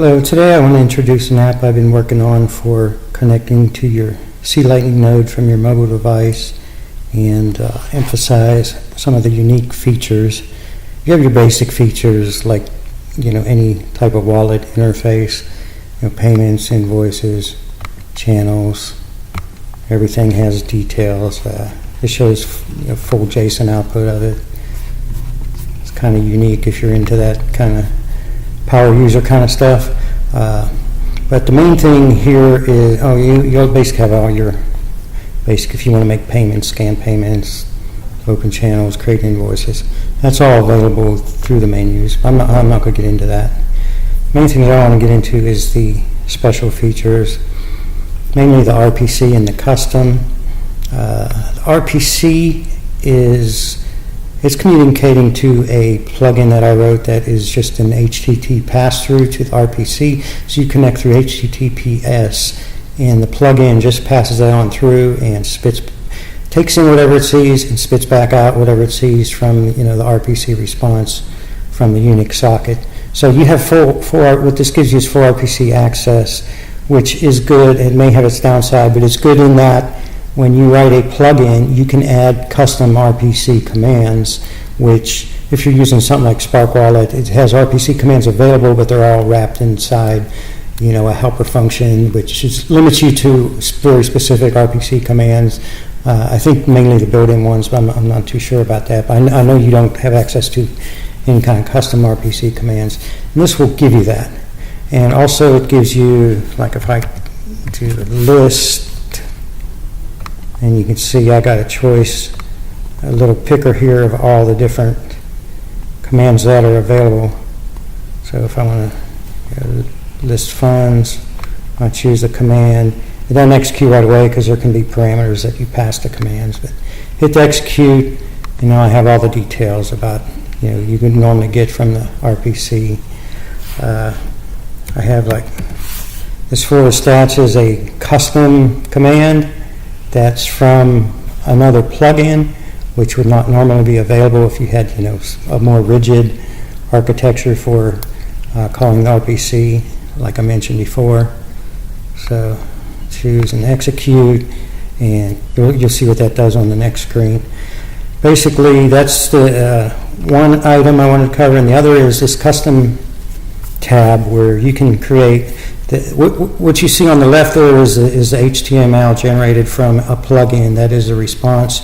Hello, today I want to introduce an app I've been working on for connecting to your C-Lightning node from your mobile device and emphasize some of the unique features. You have your basic features like, any type of wallet interface, payments, invoices, channels, everything has details. It shows full JSON output of it. It's kind of unique if you're into that kind of power user kind of stuff. But the main thing here is, you'll basically have all your basic, if you want to make payments, scan payments, open channels, create invoices. That's all available through the menus. I'm not going to get into that. The main thing that I want to get into is the special features, mainly the RPC and the custom. The RPC it's communicating to a plugin that I wrote that is just an HTTP pass-through to the RPC. So you connect through HTTPS, and the plugin just passes that on through and takes in whatever it sees and spits back out whatever it sees from the RPC response from the Unix socket. So you have what this gives you is full RPC access, which is good. It may have its downside, but it's good in that when you write a plugin, you can add custom RPC commands, which if you're using something like Spark Wallet, it has RPC commands available, but they're all wrapped inside, a helper function, which limits you to very specific RPC commands. I think mainly the built-in ones, but I'm not too sure about that. But I know you don't have access to any kind of custom RPC commands, and this will give you that. And also it gives you, like if I do the list, and you can see I got a little picker here of all the different commands that are available. So if I want to list funds, I choose the command. It doesn't execute right away because there can be parameters that you pass the commands. But hit the execute, and now I have all the details about you can normally get from the RPC. I have this for the stats is a custom command that's from another plugin, which would not normally be available if you had a more rigid architecture for calling the RPC, like I mentioned before. So choose and execute, and you'll see what that does on the next screen. Basically, that's the one item I wanted to cover, and the other is this custom tab where you can create what you see on the left there is the HTML generated from a plugin that is a response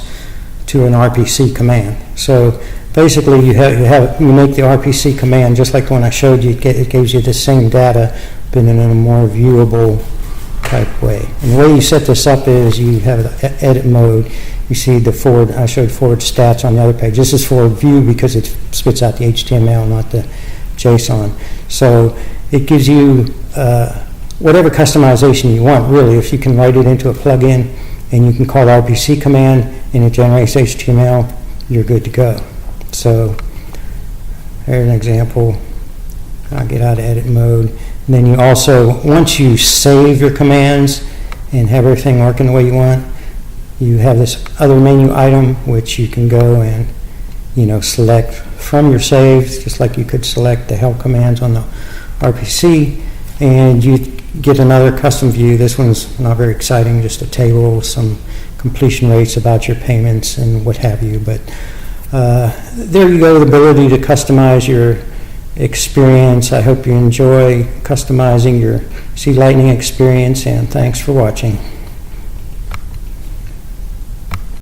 to an RPC command. So basically, you make the RPC command just like the one I showed you. It gives you the same data, but in a more viewable type way. And the way you set this up is you have the edit mode. You see I showed forward stats on the other page. This is forward view because it spits out the HTML, not the JSON. So it gives you whatever customization you want, really. If you can write it into a plugin and you can call the RPC command and it generates HTML, you're good to go. So here's an example. I'll get out of edit mode. And then you also, once you save your commands and have everything working the way you want, you have this other menu item which you can go and select from your saves, just like you could select the help commands on the RPC, and you get another custom view. This one's not very exciting, just a table with some completion rates about your payments and what have you. But there you go, the ability to customize your experience. I hope you enjoy customizing your C-Lightning experience, and thanks for watching.